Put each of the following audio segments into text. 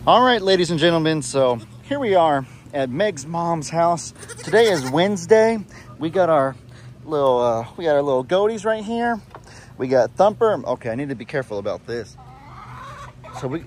All right, ladies and gentlemen, so here we are at Meg's mom's house. Today is Wednesday. We got our little goaties right here. We got Thumper. Okay, I need to be careful about this. So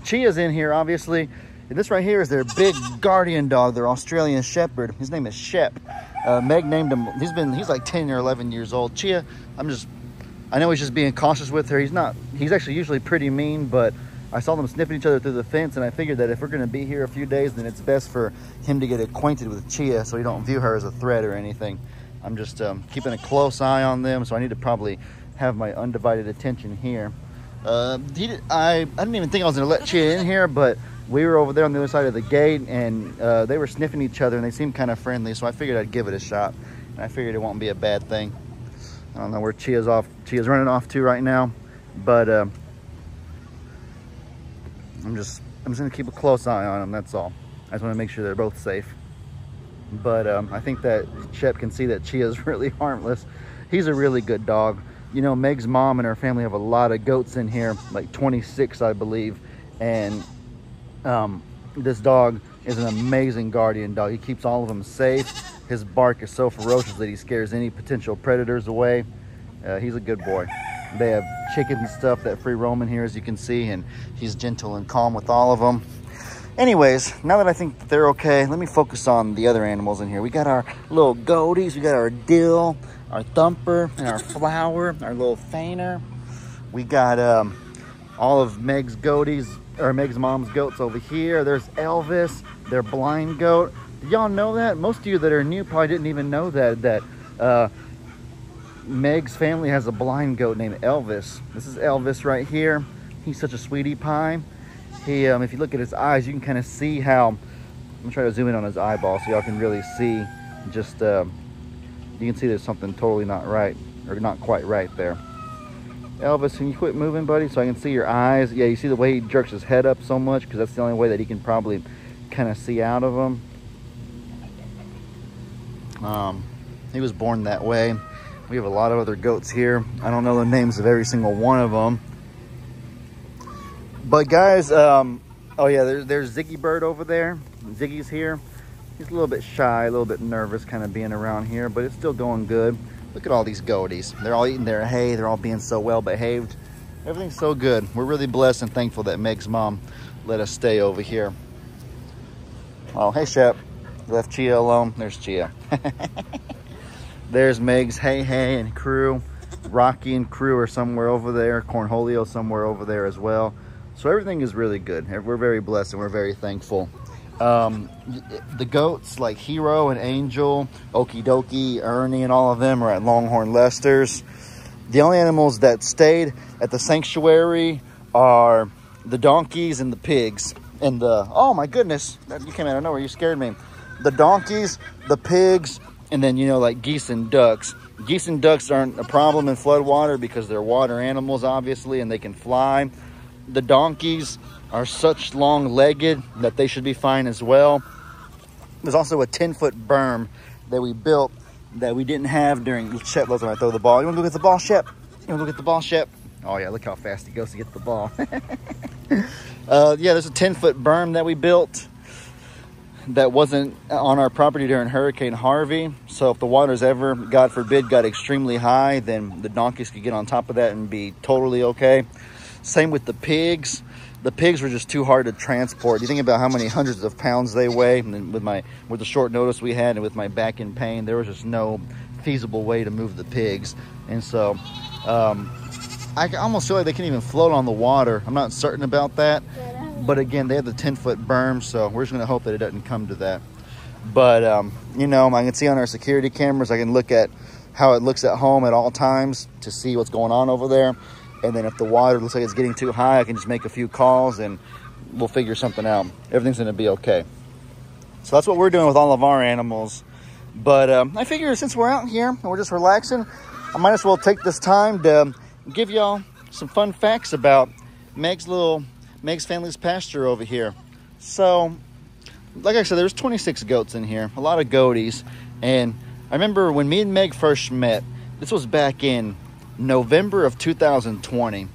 Chia's in here, obviously. And this right here is their big guardian dog, their Australian Shepherd. His name is Shep. Meg named him. He's like 10 or 11 years old. Chia, I know he's just being cautious with her. He's actually usually pretty mean, but I saw them sniffing each other through the fence, and I figured that if we're going to be here a few days, then it's best for him to get acquainted with Chia so he don't view her as a threat or anything. I'm just keeping a close eye on them, so I need to probably have my undivided attention here. I didn't even think I was going to let Chia in here, but we were over there on the other side of the gate, and they were sniffing each other, and they seemed kind of friendly, so I figured I'd give it a shot, and I figured it won't be a bad thing. I don't know where Chia's running off to right now, but I'm just gonna keep a close eye on them, that's all. I just want to make sure they're both safe. But I think that Shep can see that Chia's really harmless. He's a really good dog. You know, Meg's mom and her family have a lot of goats in here, like 26, I believe. And this dog is an amazing guardian dog. He keeps all of them safe. His bark is so ferocious that he scares any potential predators away. He's a good boy. They have chickens and stuff that free roam in here, as you can see, and he's gentle and calm with all of them. Anyways, now that I think that they're okay, let me focus on the other animals in here. We got our little goaties, we got our Dill, our Thumper, and our Flower, our little Fainer. We got all of Meg's goaties, or Meg's mom's goats over here. There's Elvis, their blind goat. Did y'all know that? Most of you that are new probably didn't even know that Meg's family has a blind goat named Elvis. This is Elvis right here. He's such a sweetie pie. He, if you look at his eyes, you can kind of see how, I'm gonna try to zoom in on his eyeball so y'all can really see, just, you can see there's something totally not right, or not quite right there. Elvis, can you quit moving, buddy, so I can see your eyes? Yeah, you see the way he jerks his head up so much, because that's the only way that he can probably kind of see out of him. He was born that way. We have a lot of other goats here. I don't know the names of every single one of them. But guys, oh yeah, there's Ziggy Bird over there. Ziggy's here. He's a little bit shy, a little bit nervous kind of being around here, but it's still going good. Look at all these goaties. They're all eating their hay. They're all being so well behaved. Everything's so good. We're really blessed and thankful that Meg's mom let us stay over here. Oh, hey Shep. Left Chia alone. There's Chia. There's Meg's Hey and crew. Rocky and crew are somewhere over there. Cornholio somewhere over there as well. So everything is really good. We're very blessed and we're very thankful. The goats like Hero and Angel, Okie Dokie, Ernie, and all of them are at Longhorn Lester's. The only animals that stayed at the sanctuary are the donkeys and the pigs. And oh my goodness, you came out of nowhere, you scared me. The donkeys, the pigs, and then, you know, like geese and ducks. Geese and ducks aren't a problem in floodwater because they're water animals, obviously, and they can fly. The donkeys are such long-legged that they should be fine as well. There's also a 10-foot berm that we built that we didn't have during... Shep loves when I throw the ball. You want to go get the ball, Shep? You want to go get the ball, Shep? Oh, yeah, look how fast he goes to get the ball. Yeah, there's a 10-foot berm that we built that wasn't on our property during Hurricane Harvey. So if the water's ever, God forbid, got extremely high, then the donkeys could get on top of that and be totally okay. Same with the pigs. The pigs were just too hard to transport. You think about how many hundreds of pounds they weigh, and with the short notice we had and with my back in pain, there was just no feasible way to move the pigs. And so I almost feel like they can't even float on the water. I'm not certain about that. But again, they have the 10-foot berm, so we're just going to hope that it doesn't come to that. But, you know, I can see on our security cameras, I can look at how it looks at home at all times to see what's going on over there. And then if the water looks like it's getting too high, I can just make a few calls and we'll figure something out. Everything's going to be okay. So that's what we're doing with all of our animals. But I figure since we're out here and we're just relaxing, I might as well take this time to give y'all some fun facts about Meg's family's pasture over here. So, like I said, there's 26 goats in here, a lot of goaties. And I remember when me and Meg first met, this was back in November of 2020.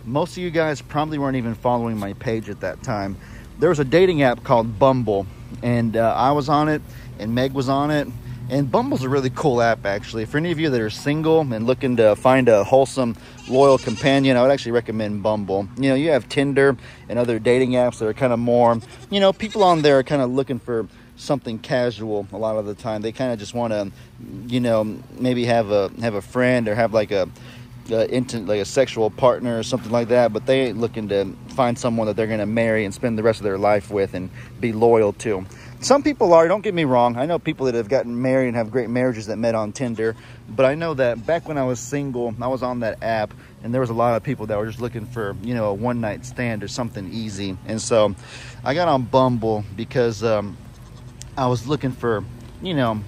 most of you guys probably weren't even following my page at that time. There was a dating app called Bumble, and I was on it, and Meg was on it. And Bumble's a really cool app, actually. For any of you that are single and looking to find a wholesome, loyal companion, I would actually recommend Bumble. You know, you have Tinder and other dating apps that are kind of more, you know, people on there are kind of looking for something casual a lot of the time. They kind of just want to, you know, maybe have a friend or have like a sexual partner or something like that, but they ain't looking to find someone that they're going to marry and spend the rest of their life with and be loyal to. Some people are, don't get me wrong. I know people that have gotten married and have great marriages that met on Tinder, but I know that back when I was single, I was on that app, and there was a lot of people that were just looking for, you know, a one-night stand or something easy. And so I got on Bumble because I was looking for, you know,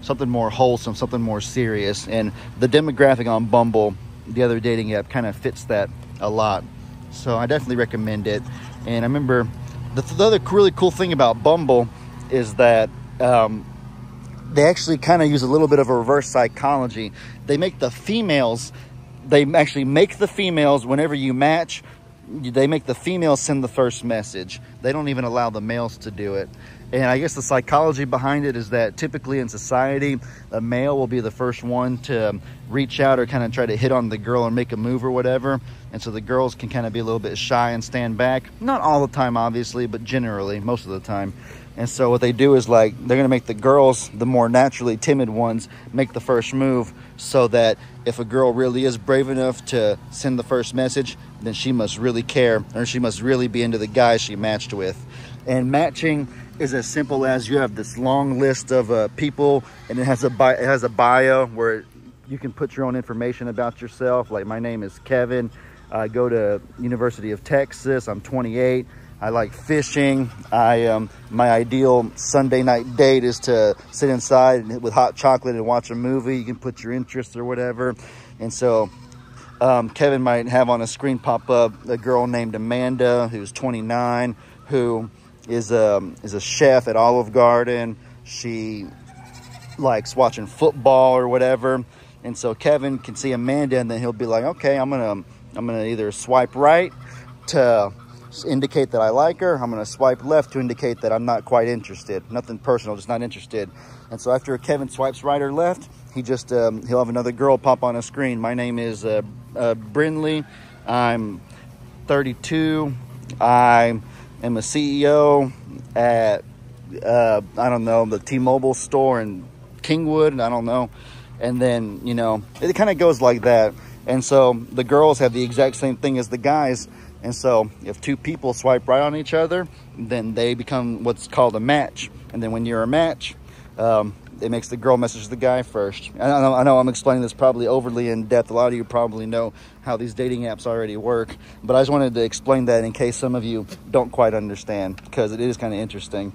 something more wholesome, something more serious. And the demographic on Bumble, the other dating app, kind of fits that a lot. So I definitely recommend it. And I remember the other really cool thing about Bumble is that they actually kind of use a little bit of a reverse psychology. They make the females, whenever you match, they make the females send the first message. They don't even allow the males to do it. And I guess the psychology behind it is that typically in society, a male will be the first one to reach out or kind of try to hit on the girl or make a move or whatever. And so the girls can kind of be a little bit shy and stand back. Not all the time, obviously, but generally, most of the time. And so what they do is, like, they're going to make the girls, the more naturally timid ones, make the first move, so that if a girl really is brave enough to send the first message, then she must really care, or she must really be into the guy she matched with. And matching is as simple as you have this long list of people, and it has a bio where you can put your own information about yourself. Like, my name is Kevin. I go to University of Texas. I'm 28. I like fishing. My ideal Sunday night date is to sit inside with hot chocolate and watch a movie. You can put your interests or whatever. And so Kevin might have on a screen pop up a girl named Amanda, who's 29, who is a chef at Olive Garden. She likes watching football or whatever. And so Kevin can see Amanda, and then he'll be like, okay, I'm gonna either swipe right to indicate that I like her. I'm going to swipe left to indicate that I'm not quite interested. Nothing personal, just not interested. And so after Kevin swipes right or left, he just he'll have another girl pop on a screen. My name is Brindley. I'm 32. I am a CEO at I don't know, the T-Mobile store in Kingwood. I don't know. And then, you know, it kind of goes like that. And so the girls have the exact same thing as the guys. And so if two people swipe right on each other, then they become what's called a match. And then when you're a match, it makes the girl message the guy first. I know I'm explaining this probably overly in depth. A lot of you probably know how these dating apps already work. But I just wanted to explain that in case some of you don't quite understand, because it is kind of interesting.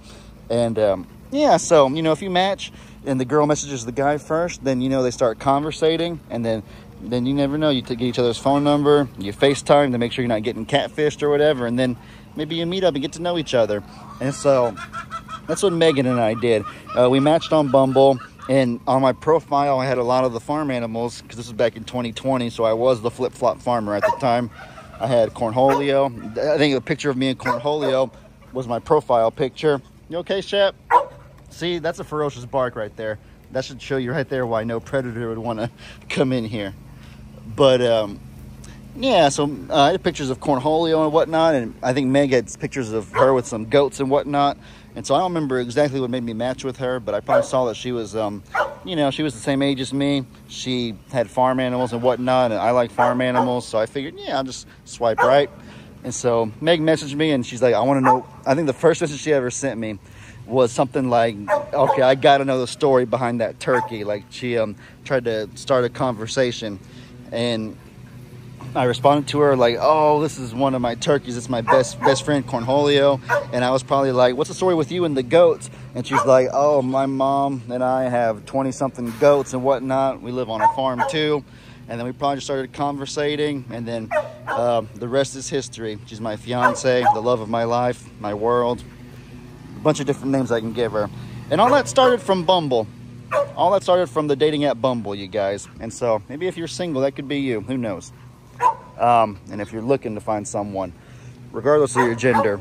And yeah, so, you know, if you match and the girl messages the guy first, then, you know, they start conversating, and then you never know. You get each other's phone number, you FaceTime to make sure you're not getting catfished or whatever, and then maybe you meet up and get to know each other. And so that's what Megan and I did. We matched on Bumble, and on my profile I had a lot of the farm animals, because this was back in 2020, so I was the flip-flop farmer at the time. I had Cornholio. I think a picture of me and Cornholio was my profile picture. You okay, Shep? See, that's a ferocious bark right there. That should show you right there why no predator would want to come in here. But yeah, so I had pictures of Cornholio and whatnot, and I think Meg had pictures of her with some goats and whatnot. And so I don't remember exactly what made me match with her, but I probably saw that she was, you know, she was the same age as me. She had farm animals and whatnot, and I like farm animals, so I figured, yeah, I'll just swipe right. And so Meg messaged me, and she's like, I want to know. I think the first message she ever sent me was something like, okay, I got to know the story behind that turkey. Like, she tried to start a conversation, and I responded to her like, oh, this is one of my turkeys. It's my best friend, Cornholio. And I was probably like, what's the story with you and the goats? And she's like, oh, my mom and I have 20-something goats and whatnot. We live on a farm too. And then we probably just started conversating, and then the rest is history. She's my fiance, the love of my life, my world. A bunch of different names I can give her. And all that started from Bumble. All that started from the dating app Bumble, you guys. And so maybe if you're single, that could be you. Who knows? And if you're looking to find someone, regardless of your gender.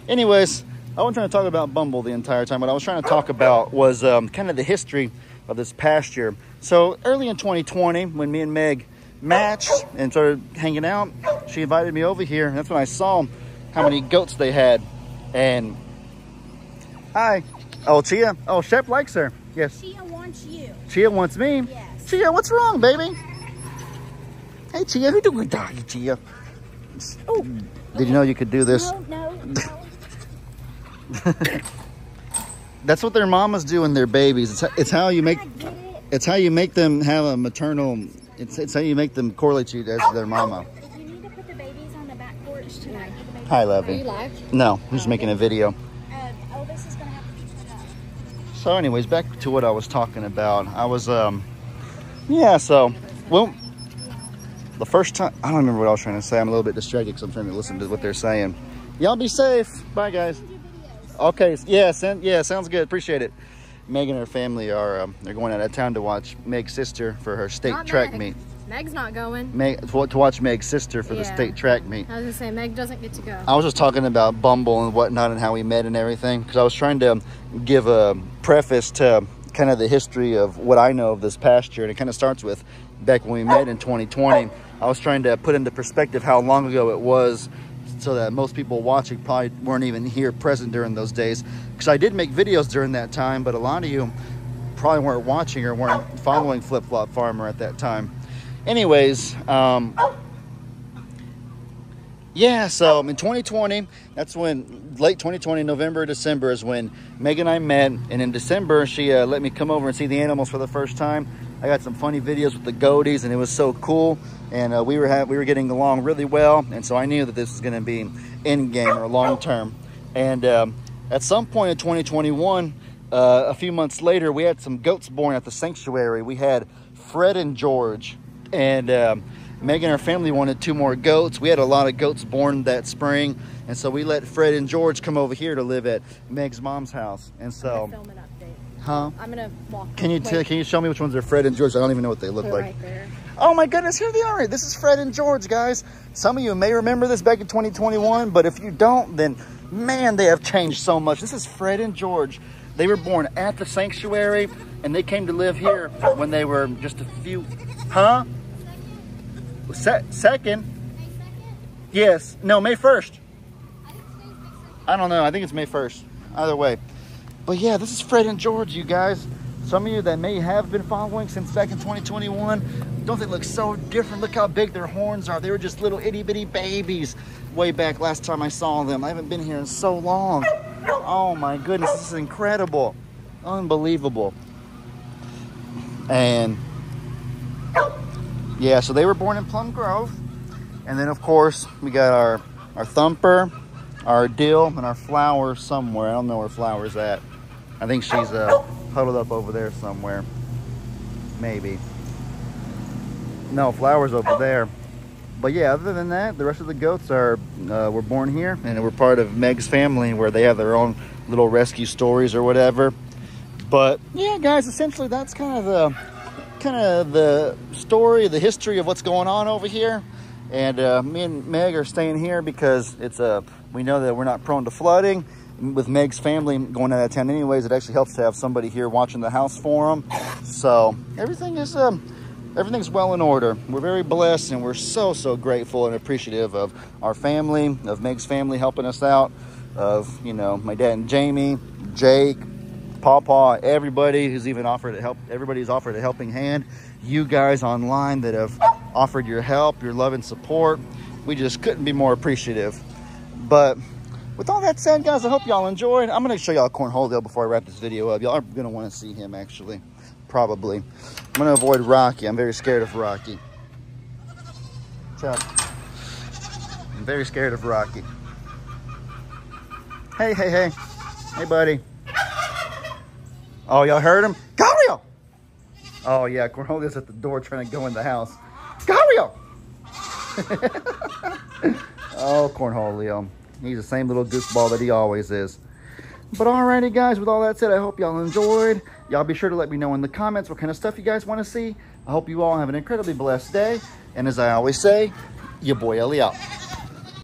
Anyways, I wasn't trying to talk about Bumble the entire time. What I was trying to talk about was kind of the history of this pasture. So early in 2020, when me and Meg matched and started hanging out, she invited me over here. And that's when I saw how many goats they had. And hi. Oh, Chia. Oh, Shep likes her. Yes. Chia wants you. Chia wants me. Yes. Chia, what's wrong, baby? Hey, Chia, who doing doggy, Chia? Oh, did you know you could do this? No. That's what their mamas do when they're babies. It's how you make. It's how you make them have a maternal. It's how you make them correlate you as their mama. If you need to put the babies on the back porch tonight. Hi, Lovey. Are you live? No, I'm just making a video. Elvis is gonna have to keep it up. So, anyways, back to what I was talking about. I was, yeah. So, well, the first time I don't remember what I was trying to say. I'm a little bit distracted because I'm trying to listen to what they're saying. Y'all be safe. Bye, guys. Okay. Yeah. Sounds good. Appreciate it. Meg and her family are they're going out of town to watch Meg's sister for her state track meet. Meg's not going. To watch Meg's sister for the state track meet. I was gonna say Meg doesn't get to go. I was just talking about Bumble and whatnot and how we met and everything because I was trying to give a preface to kind of the history of what I know of this pasture, and it kind of starts with back when we met in 2020. I was trying to put into perspective how long ago it was, so that most people watching probably weren't even here present during those days, because I did make videos during that time, but a lot of you probably weren't watching or weren't following Flip Flop Farmer at that time. Anyways, yeah, so in 2020, that's when, late 2020, November, December is when Meg and I met, and in December she let me come over and see the animals for the first time. I got some funny videos with the goaties, and it was so cool. And we were getting along really well, and so I knew that this was going to be end game or long term. And at some point in 2021, a few months later, we had some goats born at the sanctuary. We had Fred and George, and Meg and her family wanted 2 more goats. We had a lot of goats born that spring, and so we let Fred and George come over here to live at Meg's mom's house. And so, Film an update. huh? I'm gonna walk. Can you show me which ones are Fred and George? I don't even know what they look like. Right there. Oh my goodness, here they are. This is Fred and George, guys. Some of you may remember this back in 2021, but if you don't, then man, they have changed so much. This is Fred and George. They were born at the sanctuary, and they came to live here when they were just a few, huh? Second? Yes. No, May 1st. I don't know. I think it's May 1st. Either way. But yeah, this is Fred and George, you guys. Some of you that may have been following since back in 2021, don't they look so different? Look how big their horns are. They were just little itty bitty babies way back last time I saw them. I haven't been here in so long. Oh my goodness, this is incredible. Unbelievable. And yeah, so they were born in Plum Grove. And then of course, we got our Thumper, our Dill, and our Flower somewhere. I don't know where Flower's at. I think she's huddled up over there somewhere. Maybe. No, Flower's over there. But yeah, other than that, the rest of the goats were born here, and we're part of Meg's family, where they have their own little rescue stories or whatever. But yeah, guys, essentially that's kind of the story, the history of what's going on over here. And me and Meg are staying here because it's we know that we're not prone to flooding. With Meg's family going out of town anyways, it actually helps to have somebody here watching the house for them. So everything's well in order. We're very blessed, and we're so grateful and appreciative of our family, of Meg's family helping us out, of, you know, my dad and Jamie, Jake, Pawpaw, everybody who's even offered to help. Everybody's offered a helping hand. You guys online that have offered your help, your love and support. We just couldn't be more appreciative. But with all that said, guys, I hope y'all enjoyed. I'm going to show y'all Cornholio before I wrap this video up. Y'all are going to want to see him, actually. Probably. I'm going to avoid Rocky. I'm very scared of Rocky. Chuck. I'm very scared of Rocky. Hey. Hey, buddy. Oh, y'all heard him? Gario! Oh, yeah. Cornholio's at the door trying to go in the house. Gario! Oh, Cornholio. He's the same little goofball that he always is. But alrighty, guys, with all that said, I hope y'all enjoyed. Y'all be sure to let me know in the comments what kind of stuff you guys want to see. I hope you all have an incredibly blessed day. And as I always say, Your boy Ellie out.